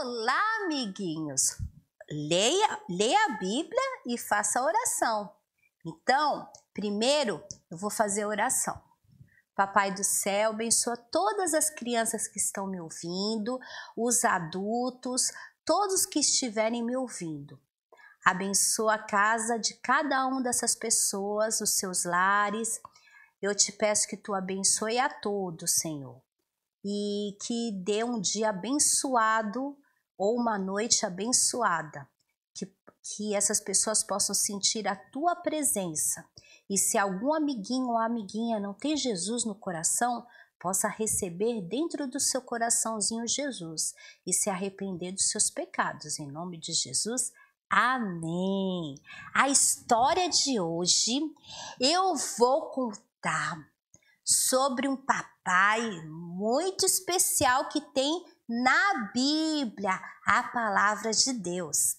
Olá, amiguinhos! Leia a Bíblia e faça a oração. Então, primeiro eu vou fazer a oração. Papai do céu, abençoa todas as crianças que estão me ouvindo, os adultos, todos que estiverem me ouvindo. Abençoa a casa de cada uma dessas pessoas, os seus lares. Eu te peço que tu abençoe a todos, Senhor. E que dê um dia abençoado ou uma noite abençoada, que essas pessoas possam sentir a tua presença. E se algum amiguinho ou amiguinha não tem Jesus no coração, possa receber dentro do seu coraçãozinho Jesus e se arrepender dos seus pecados. Em nome de Jesus, amém. A história de hoje eu vou contar sobre um papai muito especial que tem na Bíblia, a palavra de Deus.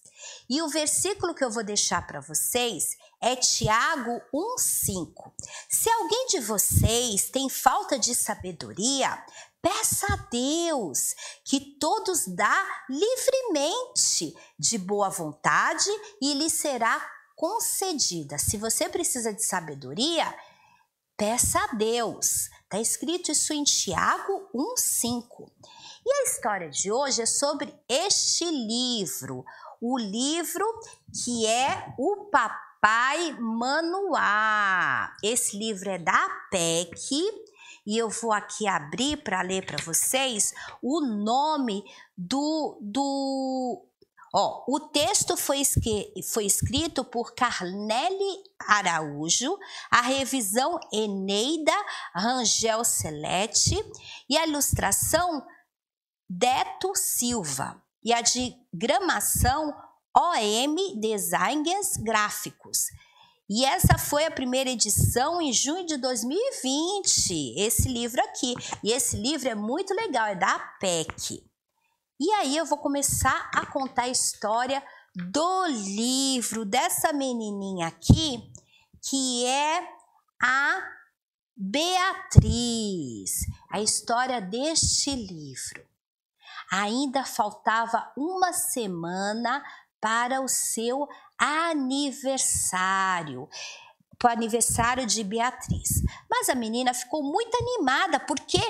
E o versículo que eu vou deixar para vocês é Tiago 1:5. Se alguém de vocês tem falta de sabedoria, peça a Deus, que todos dá livremente, de boa vontade, e lhe será concedida. Se você precisa de sabedoria, peça a Deus. Está escrito isso em Tiago 1:5. E a história de hoje é sobre este livro, o livro que é o Papai Manoá. Esse livro é da PEC e eu vou aqui abrir para ler para vocês o nome o texto foi escrito por Carnelli Araújo, a revisão Eneida Rangel Celeste e a ilustração Deto Silva e a diagramação OM Designs Gráficos. E essa foi a primeira edição em junho de 2020, esse livro aqui. E esse livro é muito legal, é da PEC. E aí eu vou começar a contar a história do livro dessa menininha aqui, que é a Beatriz. A história deste livro. Ainda faltava uma semana para o seu aniversário, para o aniversário de Beatriz. Mas a menina ficou muito animada porque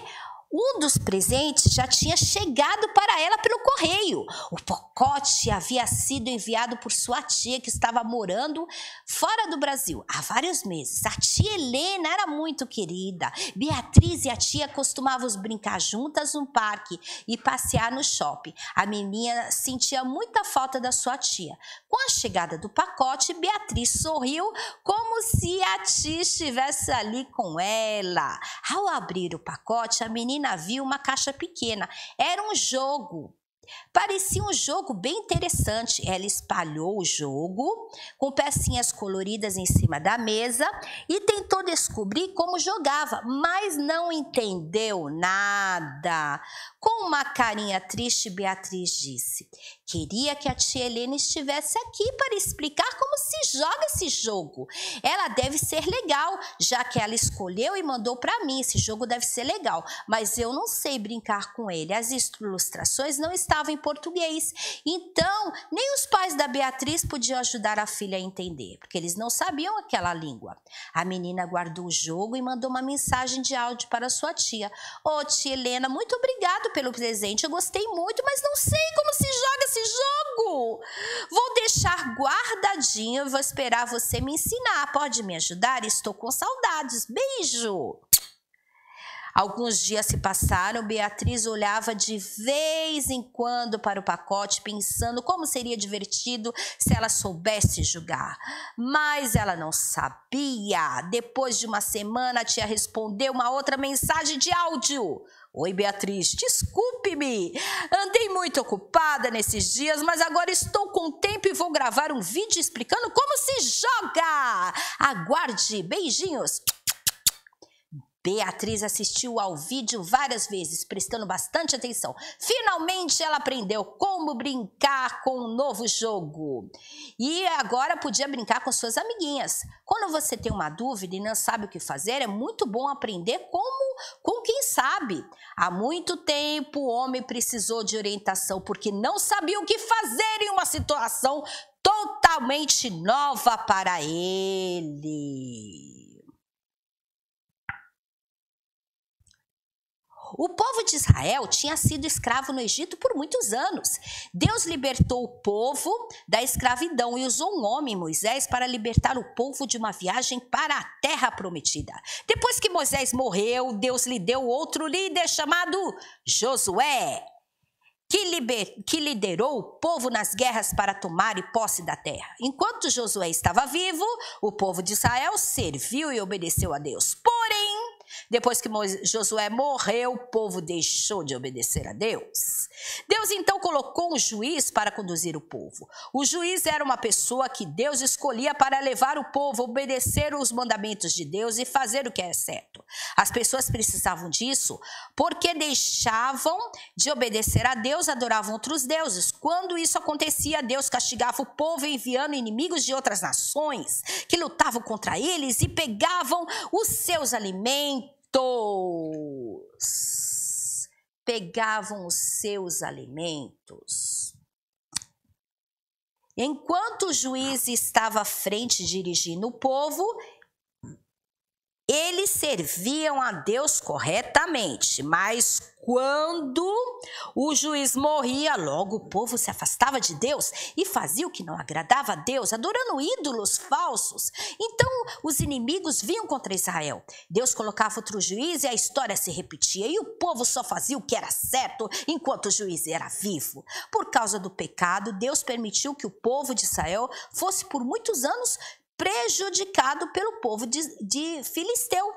um dos presentes já tinha chegado para ela pelo correio. O pacote havia sido enviado por sua tia, que estava morando fora do Brasil há vários meses. A tia Helena era muito querida. Beatriz e a tia costumavam brincar juntas no parque e passear no shopping. A menina sentia muita falta da sua tia. Com a chegada do pacote, Beatriz sorriu como se a tia estivesse ali com ela. Ao abrir o pacote, a menina viu uma caixa pequena. Era um jogo. Parecia um jogo bem interessante. Ela espalhou o jogo com pecinhas coloridas em cima da mesa e tentou descobrir como jogava, mas não entendeu nada. Com uma carinha triste, Beatriz disse: queria que a tia Helena estivesse aqui para explicar como se joga esse jogo. Ela deve ser legal, já que ela escolheu e mandou para mim. Esse jogo deve ser legal, mas eu não sei brincar com ele. As ilustrações não estavam em português, então nem os pais da Beatriz podiam ajudar a filha a entender, porque eles não sabiam aquela língua. A menina guardou o jogo e mandou uma mensagem de áudio para sua tia: ô tia Helena, muito obrigado pelo presente, eu gostei muito, mas não sei como se joga esse jogo. Vou deixar guardadinho e vou esperar você me ensinar. Pode me ajudar? Estou com saudades. Beijo! Alguns dias se passaram, Beatriz olhava de vez em quando para o pacote, pensando como seria divertido se ela soubesse jogar. Mas ela não sabia. Depois de uma semana, a tia respondeu uma outra mensagem de áudio: oi, Beatriz, desculpe-me. Andei muito ocupada nesses dias, mas agora estou com tempo e vou gravar um vídeo explicando como se joga. Aguarde. Beijinhos. Beatriz assistiu ao vídeo várias vezes, prestando bastante atenção. Finalmente ela aprendeu como brincar com um novo jogo. E agora podia brincar com suas amiguinhas. Quando você tem uma dúvida e não sabe o que fazer, é muito bom aprender com quem sabe. Há muito tempo o homem precisou de orientação porque não sabia o que fazer em uma situação totalmente nova para ele. O povo de Israel tinha sido escravo no Egito por muitos anos. Deus libertou o povo da escravidão e usou um homem, Moisés, para libertar o povo de uma viagem para a terra prometida. Depois que Moisés morreu, Deus lhe deu outro líder chamado Josué, que liderou o povo nas guerras para tomar posse da terra. Enquanto Josué estava vivo, o povo de Israel serviu e obedeceu a Deus. Porém, depois que Josué morreu, o povo deixou de obedecer a Deus. Deus então colocou um juiz para conduzir o povo. O juiz era uma pessoa que Deus escolhia para levar o povo a obedecer os mandamentos de Deus e fazer o que é certo. As pessoas precisavam disso porque deixavam de obedecer a Deus, adoravam outros deuses. Quando isso acontecia, Deus castigava o povo enviando inimigos de outras nações que lutavam contra eles e pegavam os seus alimentos. Pegavam os seus alimentos. Enquanto o juiz estava à frente dirigindo o povo, eles serviam a Deus corretamente, mas quando o juiz morria, logo o povo se afastava de Deus e fazia o que não agradava a Deus, adorando ídolos falsos. Então os inimigos vinham contra Israel. Deus colocava outro juiz e a história se repetia, e o povo só fazia o que era certo enquanto o juiz era vivo. Por causa do pecado, Deus permitiu que o povo de Israel fosse por muitos anos prejudicado pelo povo de Filisteu.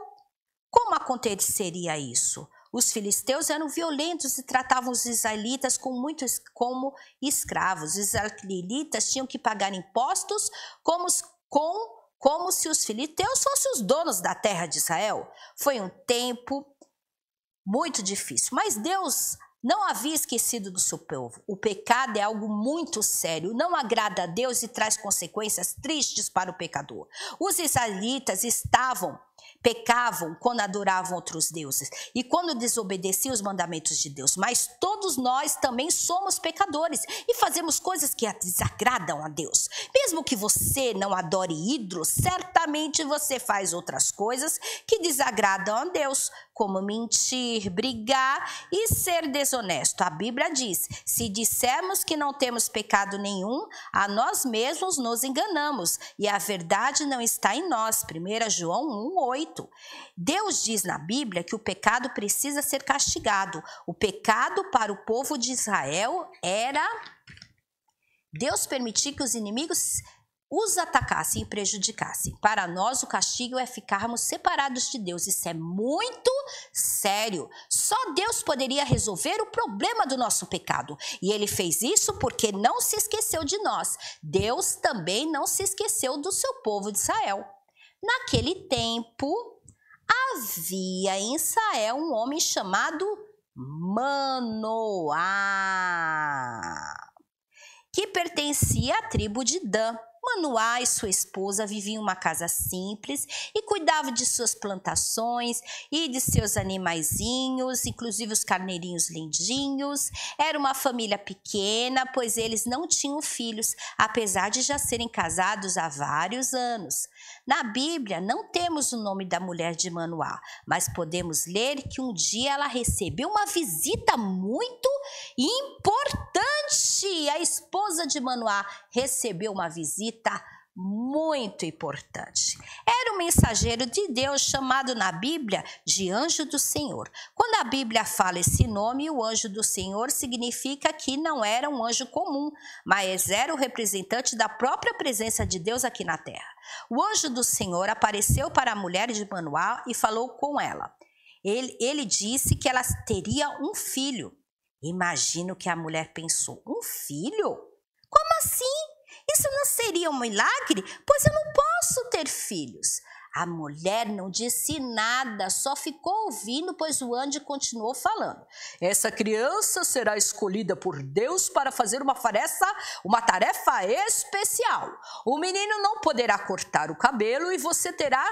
Como aconteceria isso? Os filisteus eram violentos e tratavam os israelitas como escravos. Os israelitas tinham que pagar impostos como se os filisteus fossem os donos da terra de Israel. Foi um tempo muito difícil, mas Deus não havia esquecido do seu povo. O pecado é algo muito sério, não agrada a Deus e traz consequências tristes para o pecador. Os israelitas pecavam quando adoravam outros deuses e quando desobedeciam os mandamentos de Deus. Mas todos nós também somos pecadores e fazemos coisas que desagradam a Deus. Mesmo que você não adore ídolos, certamente você faz outras coisas que desagradam a Deus, como mentir, brigar e ser desonesto. A Bíblia diz: se dissermos que não temos pecado nenhum, a nós mesmos nos enganamos e a verdade não está em nós. 1 João 1:8. Deus diz na Bíblia que o pecado precisa ser castigado. O pecado para o povo de Israel era Deus permitir que os inimigos os atacassem e prejudicassem. Para nós, o castigo é ficarmos separados de Deus. Isso é muito sério. Só Deus poderia resolver o problema do nosso pecado. E Ele fez isso porque não se esqueceu de nós. Deus também não se esqueceu do seu povo de Israel. Naquele tempo, havia em Israel um homem chamado Manoá, que pertencia à tribo de Dan. Manoá e sua esposa viviam em uma casa simples e cuidavam de suas plantações e de seus animaizinhos, inclusive os carneirinhos lindinhos. Era uma família pequena, pois eles não tinham filhos, apesar de já serem casados há vários anos. Na Bíblia, não temos o nome da mulher de Manoá, mas podemos ler que um dia ela recebeu uma visita muito importante. A esposa de Manoá recebeu uma visita muito importante. Era um mensageiro de Deus chamado na Bíblia de anjo do Senhor. Quando a Bíblia fala esse nome, o anjo do Senhor significa que não era um anjo comum, mas era o representante da própria presença de Deus aqui na terra. O anjo do Senhor apareceu para a mulher de Manoá e falou com ela. Ele disse que ela teria um filho. Imagino que a mulher pensou: um filho? Como assim? Isso não seria um milagre? Pois eu não posso ter filhos. A mulher não disse nada, só ficou ouvindo, pois o anjo continuou falando. Essa criança será escolhida por Deus para fazer uma tarefa especial. O menino não poderá cortar o cabelo e você terá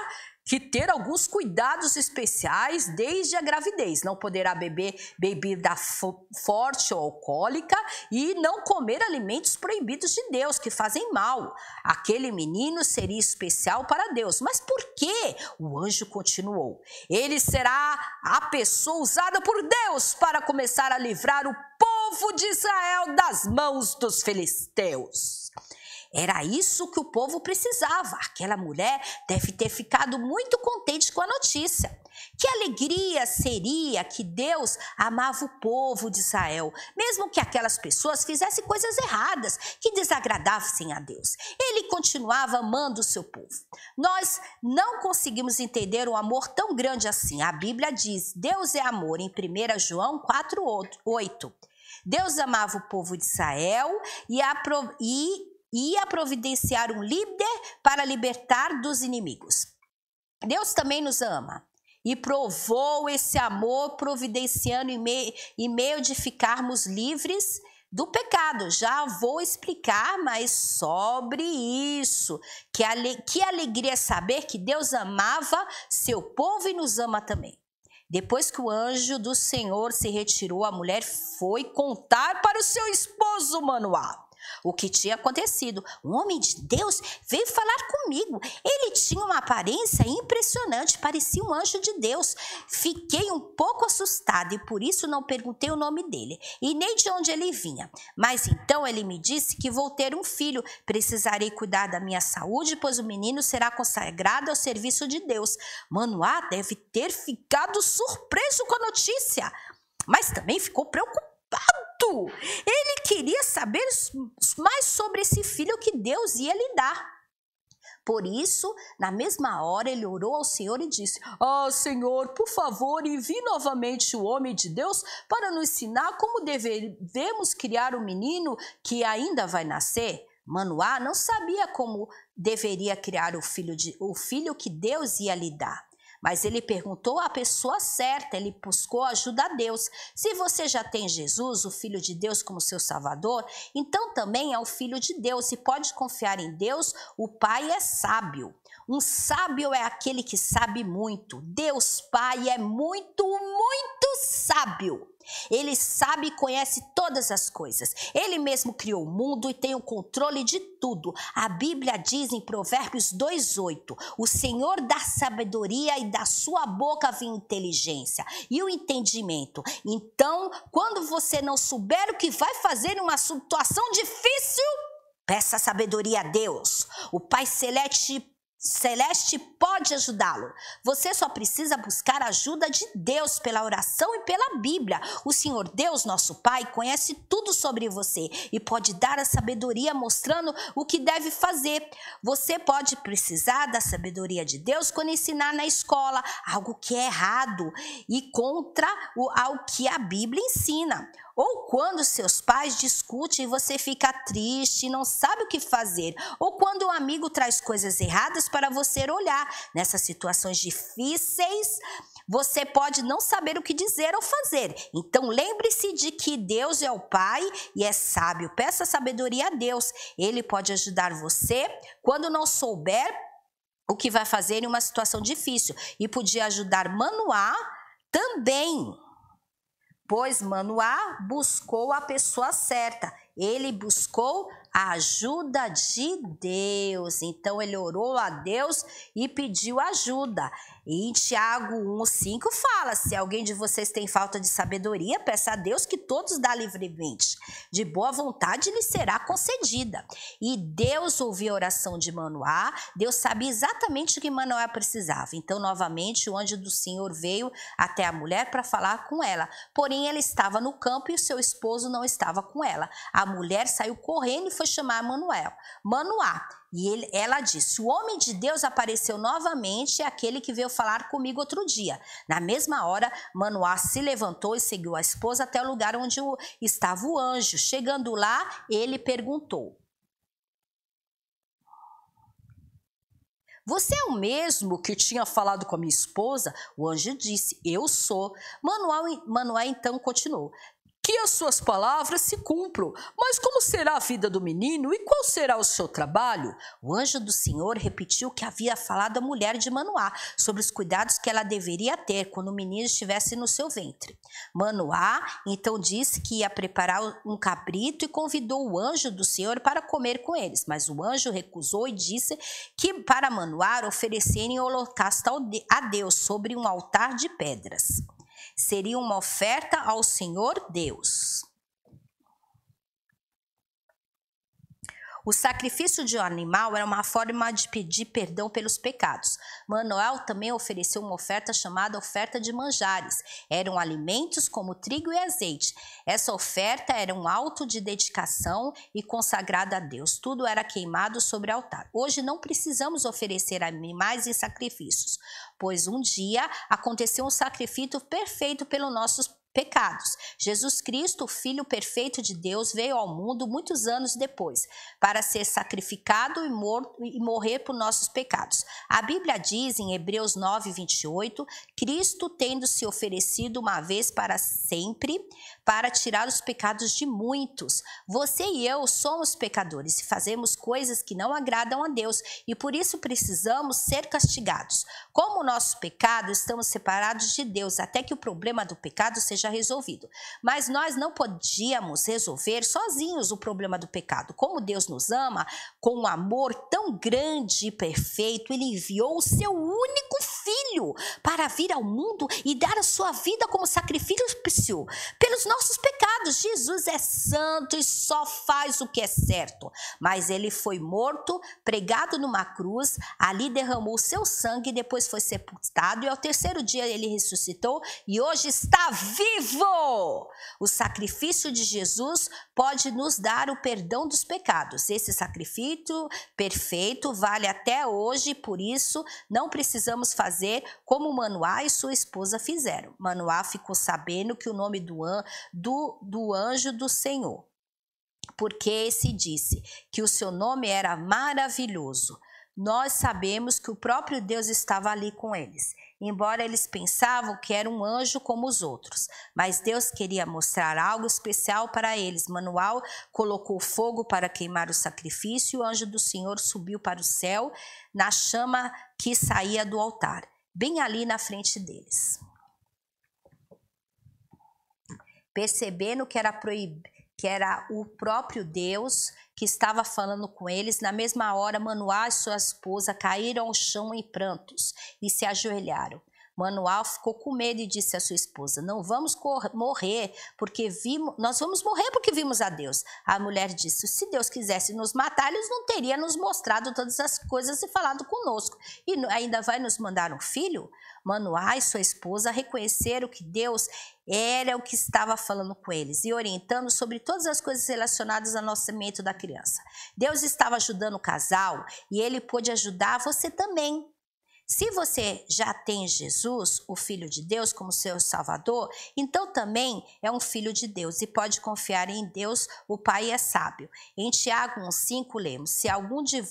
que ter alguns cuidados especiais desde a gravidez. Não poderá beber bebida forte ou alcoólica e não comer alimentos proibidos de Deus, que fazem mal. Aquele menino seria especial para Deus. Mas por quê? O anjo continuou. Ele será a pessoa usada por Deus para começar a livrar o povo de Israel das mãos dos filisteus. Era isso que o povo precisava. Aquela mulher deve ter ficado muito contente com a notícia. Que alegria seria que Deus amava o povo de Israel, mesmo que aquelas pessoas fizessem coisas erradas, que desagradassem a Deus. Ele continuava amando o seu povo. Nós não conseguimos entender um amor tão grande assim. A Bíblia diz, Deus é amor, em 1 João 4:8. Deus amava o povo de Israel e ia providenciar um líder para libertar dos inimigos. Deus também nos ama e provou esse amor providenciando em meio de ficarmos livres do pecado. Já vou explicar mais sobre isso. Que alegria saber que Deus amava seu povo e nos ama também. Depois que o anjo do Senhor se retirou, a mulher foi contar para o seu esposo Manoá o que tinha acontecido. Um homem de Deus veio falar comigo. Ele tinha uma aparência impressionante, parecia um anjo de Deus. Fiquei um pouco assustada e por isso não perguntei o nome dele e nem de onde ele vinha. Mas então ele me disse que vou ter um filho. Precisarei cuidar da minha saúde, pois o menino será consagrado ao serviço de Deus. Manoá deve ter ficado surpreso com a notícia, mas também ficou preocupado. Ele queria saber mais sobre esse filho que Deus ia lhe dar. Por isso, na mesma hora, ele orou ao Senhor e disse: Senhor, por favor, envie novamente o homem de Deus para nos ensinar como devemos criar o menino que ainda vai nascer. Manoá não sabia como deveria criar o filho que Deus ia lhe dar. Mas ele perguntou à pessoa certa, ele buscou ajuda a Deus. Se você já tem Jesus, o Filho de Deus, como seu Salvador, então também é o Filho de Deus e pode confiar em Deus. O Pai é sábio. Um sábio é aquele que sabe muito. Deus Pai é muito, muito sábio. Ele sabe e conhece todas as coisas. Ele mesmo criou o mundo e tem o controle de tudo. A Bíblia diz em Provérbios 2:8: o Senhor dá sabedoria e da sua boca vem inteligência e o entendimento. Então, quando você não souber o que vai fazer em uma situação difícil, peça sabedoria a Deus. O Pai Celeste pode ajudá-lo. Você só precisa buscar a ajuda de Deus pela oração e pela Bíblia. O Senhor Deus, nosso Pai, conhece tudo sobre você e pode dar a sabedoria mostrando o que deve fazer. Você pode precisar da sabedoria de Deus quando ensinar na escola algo que é errado e contra ao que a Bíblia ensina. Ou quando seus pais discutem e você fica triste e não sabe o que fazer. Ou quando um amigo traz coisas erradas para você olhar. Nessas situações difíceis, você pode não saber o que dizer ou fazer. Então lembre-se de que Deus é o Pai e é sábio. Peça sabedoria a Deus. Ele pode ajudar você quando não souber o que vai fazer em uma situação difícil. E podia ajudar Manoá também. Pois Manoá buscou a pessoa certa. Ele buscou a ajuda de Deus. Então ele orou a Deus e pediu ajuda. E em Tiago 1:5 fala: se alguém de vocês tem falta de sabedoria, peça a Deus que todos dá livremente. De boa vontade lhe será concedida. E Deus ouviu a oração de Manoá. Deus sabia exatamente o que Manoá precisava. Então novamente o anjo do Senhor veio até a mulher para falar com ela. Porém ela estava no campo e o seu esposo não estava com ela. A mulher saiu correndo e foi chamar Manoá. E ela disse: o homem de Deus apareceu novamente, é aquele que veio falar comigo outro dia. Na mesma hora, Manoá se levantou e seguiu a esposa até o lugar onde estava o anjo. Chegando lá, ele perguntou: Você é o mesmo que tinha falado com a minha esposa? O anjo disse: eu sou. Manoá então continuou: que as suas palavras se cumpram. Mas como será a vida do menino e qual será o seu trabalho? O anjo do Senhor repetiu o que havia falado a mulher de Manoá sobre os cuidados que ela deveria ter quando o menino estivesse no seu ventre. Manoá então disse que ia preparar um cabrito e convidou o anjo do Senhor para comer com eles. Mas o anjo recusou e disse que para Manoá oferecerem holocausto a Deus sobre um altar de pedras. Seria uma oferta ao Senhor Deus. O sacrifício de um animal era uma forma de pedir perdão pelos pecados. Manoá também ofereceu uma oferta chamada oferta de manjares. Eram alimentos como trigo e azeite. Essa oferta era um ato de dedicação e consagrada a Deus. Tudo era queimado sobre o altar. Hoje não precisamos oferecer animais e sacrifícios, pois um dia aconteceu um sacrifício perfeito pelos nossos pecados. Jesus Cristo, o Filho perfeito de Deus, veio ao mundo muitos anos depois para ser sacrificado e morrer por nossos pecados. A Bíblia diz em Hebreus 9:28, Cristo tendo se oferecido uma vez para sempre para tirar os pecados de muitos. Você e eu somos pecadores e fazemos coisas que não agradam a Deus e por isso precisamos ser castigados. Como o nosso pecado, estamos separados de Deus até que o problema do pecado seja resolvido. Mas nós não podíamos resolver sozinhos o problema do pecado. Como Deus nos ama, com um amor tão grande e perfeito, Ele enviou o seu único Filho para vir ao mundo e dar a sua vida como sacrifício pelos nossos pecados. Jesus é santo e só faz o que é certo. Mas Ele foi morto, pregado numa cruz, ali derramou seu sangue, depois foi sepultado e ao terceiro dia Ele ressuscitou e hoje está vivo. O sacrifício de Jesus pode nos dar o perdão dos pecados. Esse sacrifício perfeito vale até hoje, por isso não precisamos fazer como Manoá e sua esposa fizeram. Manoá ficou sabendo que o nome do anjo do Senhor, porque esse disse que o seu nome era maravilhoso. Nós sabemos que o próprio Deus estava ali com eles, embora eles pensavam que era um anjo como os outros. Mas Deus queria mostrar algo especial para eles. Manoá colocou fogo para queimar o sacrifício e o anjo do Senhor subiu para o céu na chama que saía do altar, bem ali na frente deles. Percebendo que era o próprio Deus que estava falando com eles, na mesma hora Manoá e sua esposa caíram ao chão em prantos e se ajoelharam. Manoá ficou com medo e disse à sua esposa: não vamos morrer porque nós vamos morrer porque vimos a Deus. A mulher disse: se Deus quisesse nos matar, Ele não teria nos mostrado todas as coisas e falado conosco. E ainda vai nos mandar um filho? Manoá e sua esposa reconheceram que Deus era o que estava falando com eles e orientando sobre todas as coisas relacionadas ao nascimento da criança. Deus estava ajudando o casal e Ele pôde ajudar você também. Se você já tem Jesus, o Filho de Deus, como seu Salvador, então também é um filho de Deus e pode confiar em Deus, o Pai é sábio. Em Tiago 1,5 lemos: se algum de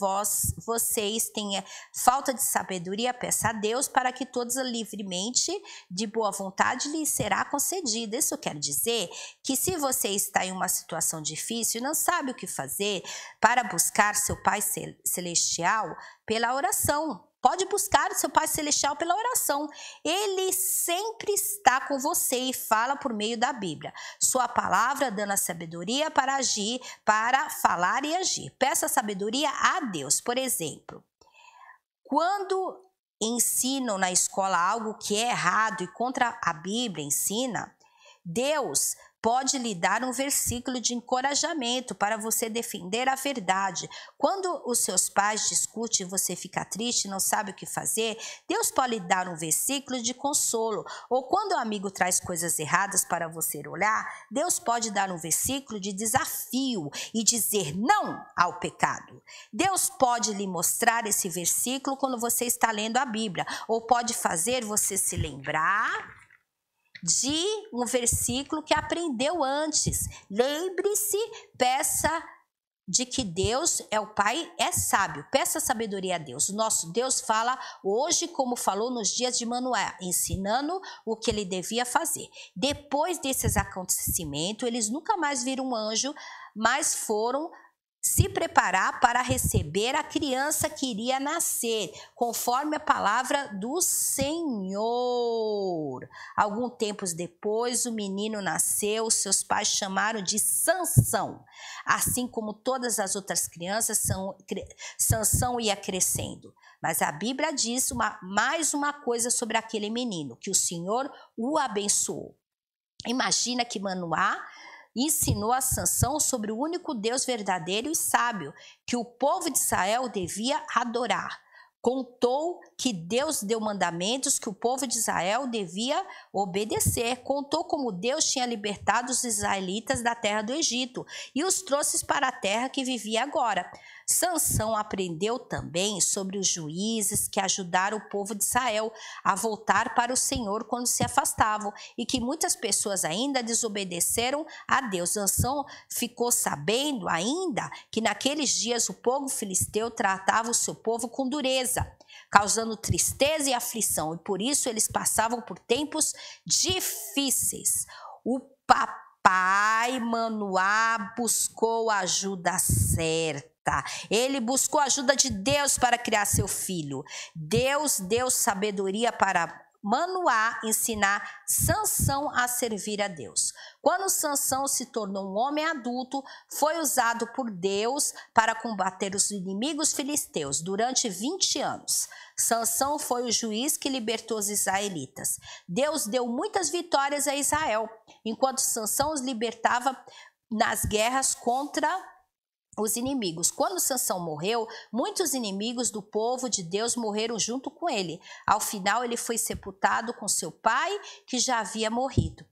vocês tenha falta de sabedoria, peça a Deus para que todos livremente, de boa vontade, lhe será concedida. Isso quer dizer que se você está em uma situação difícil e não sabe o que fazer, para buscar seu Pai Celestial pela oração. Pode buscar o seu Pai Celestial pela oração. Ele sempre está com você e fala por meio da Bíblia. Sua palavra dando a sabedoria para agir, para falar e agir. Peça sabedoria a Deus. Por exemplo, quando ensinam na escola algo que é errado e contra a Bíblia ensina, Deus pode lhe dar um versículo de encorajamento para você defender a verdade. Quando os seus pais discutem e você fica triste e não sabe o que fazer, Deus pode lhe dar um versículo de consolo. Ou quando o amigo traz coisas erradas para você olhar, Deus pode dar um versículo de desafio e dizer não ao pecado. Deus pode lhe mostrar esse versículo quando você está lendo a Bíblia, ou pode fazer você se lembrar de um versículo que aprendeu antes. Lembre-se, peça de que Deus é o Pai, é sábio. Peça sabedoria a Deus. O nosso Deus fala hoje como falou nos dias de Manoá, ensinando o que ele devia fazer. Depois desses acontecimentos, eles nunca mais viram um anjo, mas foram se preparar para receber a criança que iria nascer, conforme a palavra do Senhor. Alguns tempos depois, o menino nasceu, seus pais chamaram de Sansão. Assim como todas as outras crianças, Sansão ia crescendo. Mas a Bíblia diz mais uma coisa sobre aquele menino, que o Senhor o abençoou. Imagina que Manoá ensinou a Sansão sobre o único Deus verdadeiro e sábio que o povo de Israel devia adorar. Contou que Deus deu mandamentos que o povo de Israel devia obedecer. Contou como Deus tinha libertado os israelitas da terra do Egito e os trouxe para a terra que vivia agora. Sansão aprendeu também sobre os juízes que ajudaram o povo de Israel a voltar para o Senhor quando se afastavam e que muitas pessoas ainda desobedeceram a Deus. Sansão ficou sabendo ainda que naqueles dias o povo filisteu tratava o seu povo com dureza, causando tristeza e aflição, e por isso eles passavam por tempos difíceis. O papai Manoá buscou a ajuda certa. Ele buscou a ajuda de Deus para criar seu filho. Deus deu sabedoria para Manoá ensinar Sansão a servir a Deus. Quando Sansão se tornou um homem adulto, foi usado por Deus para combater os inimigos filisteus durante 20 anos. Sansão foi o juiz que libertou os israelitas. Deus deu muitas vitórias a Israel, enquanto Sansão os libertava nas guerras contra os inimigos. Quando Sansão morreu, muitos inimigos do povo de Deus morreram junto com ele. Ao final, ele foi sepultado com seu pai, que já havia morrido.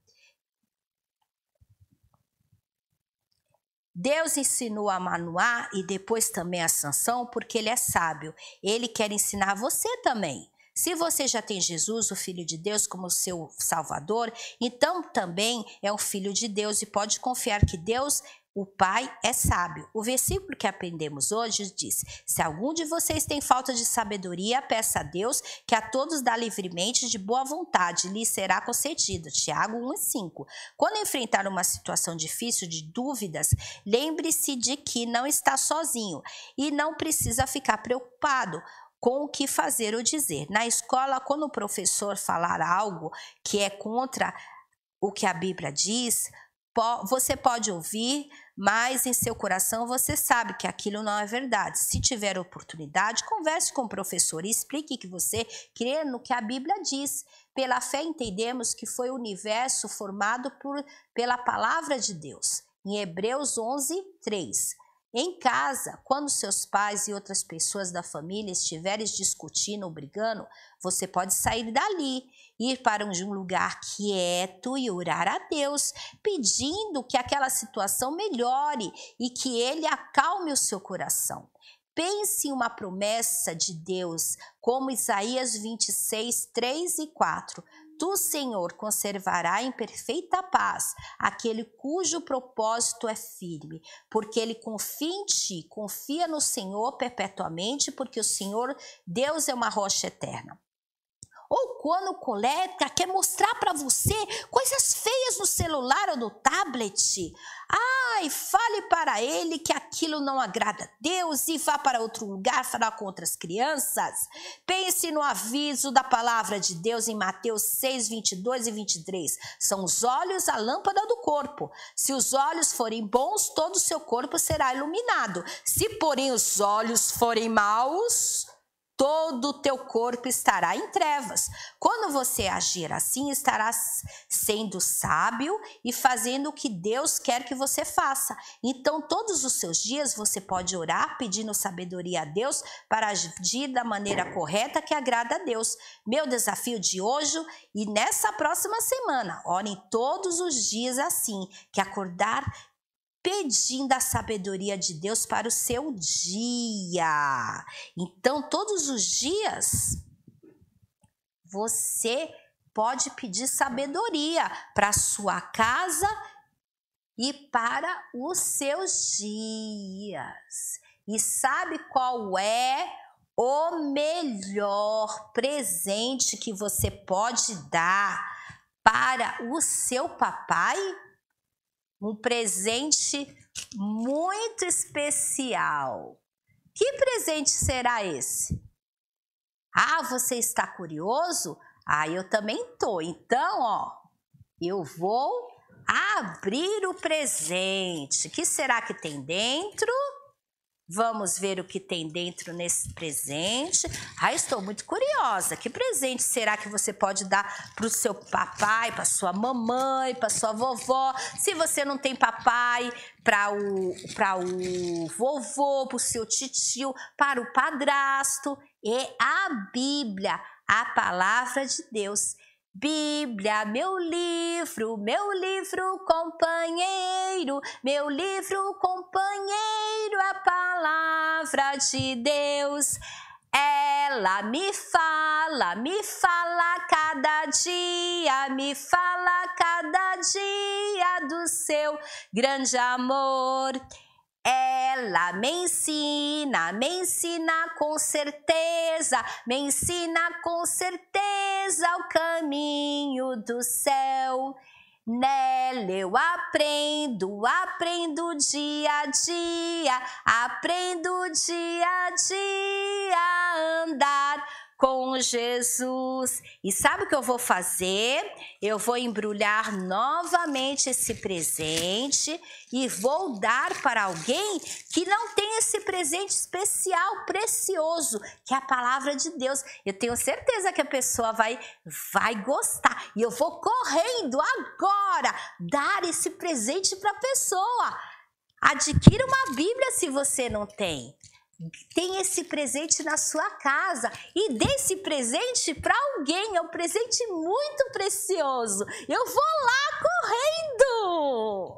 Deus ensinou a Manoá e depois também a Sansão porque ele é sábio. Ele quer ensinar você também. Se você já tem Jesus, o Filho de Deus, como seu Salvador, então também é um filho de Deus e pode confiar que Deus, o Pai, é sábio. O versículo que aprendemos hoje diz: se algum de vocês tem falta de sabedoria, peça a Deus, que a todos dá livremente de boa vontade, lhe será concedido. Tiago 1:5. Quando enfrentar uma situação difícil de dúvidas, lembre-se de que não está sozinho e não precisa ficar preocupado com o que fazer ou dizer. Na escola, quando o professor falar algo que é contra o que a Bíblia diz, você pode ouvir, mas em seu coração você sabe que aquilo não é verdade. Se tiver oportunidade, converse com o professor e explique que você crê no que a Bíblia diz. Pela fé entendemos que foi o universo formado pela palavra de Deus. Em Hebreus 11:3. Em casa, quando seus pais e outras pessoas da família estiverem discutindo ou brigando, você pode sair dali, ir para um lugar quieto e orar a Deus, pedindo que aquela situação melhore e que Ele acalme o seu coração. Pense em uma promessa de Deus, como Isaías 26:3 e 4. Tu, Senhor, conservará em perfeita paz aquele cujo propósito é firme, porque ele confia em ti, confia no Senhor perpetuamente, porque o Senhor, Deus, é uma rocha eterna. Ou quando o colega quer mostrar para você coisas feias no celular ou no tablet, fale para ele que aquilo não agrada a Deus e vá para outro lugar falar com outras crianças. Pense no aviso da palavra de Deus em Mateus 6:22 e 23. São os olhos a lâmpada do corpo. Se os olhos forem bons, todo o seu corpo será iluminado. Se, porém, os olhos forem maus, todo o teu corpo estará em trevas. Quando você agir assim, estará sendo sábio e fazendo o que Deus quer que você faça. Então, todos os seus dias você pode orar pedindo sabedoria a Deus para agir da maneira correta que agrada a Deus. Meu desafio de hoje e nessa próxima semana, orem todos os dias assim, que acordar pedindo a sabedoria de Deus para o seu dia. Então, todos os dias, você pode pedir sabedoria para a sua casa e para os seus dias. E sabe qual é o melhor presente que você pode dar para o seu papai? Um presente muito especial. Que presente será esse? Ah, você está curioso? Ah, eu também tô. Então, ó, eu vou abrir o presente. O que será que tem dentro? Vamos ver o que tem dentro nesse presente. Ah, estou muito curiosa. Que presente será que você pode dar para o seu papai, para sua mamãe, para sua vovó? Se você não tem papai, para o vovô, para o seu titio, para o padrasto. É a Bíblia, a palavra de Deus. Bíblia, meu livro companheiro, meu livro companheiro, a palavra de Deus. Ela me fala cada dia, me fala cada dia do seu grande amor. Ela me ensina com certeza, me ensina com certeza o caminho do céu. Nela eu aprendo dia a dia, aprendo dia a dia a andar com Jesus. E sabe o que eu vou fazer? Eu vou embrulhar novamente esse presente e vou dar para alguém que não tem esse presente especial, precioso, que é a palavra de Deus. Eu tenho certeza que a pessoa vai gostar. E eu vou correndo agora dar esse presente para a pessoa. Adquira uma Bíblia se você não tem. Tem esse presente na sua casa e dê esse presente para alguém. É um presente muito precioso. Eu vou lá correndo.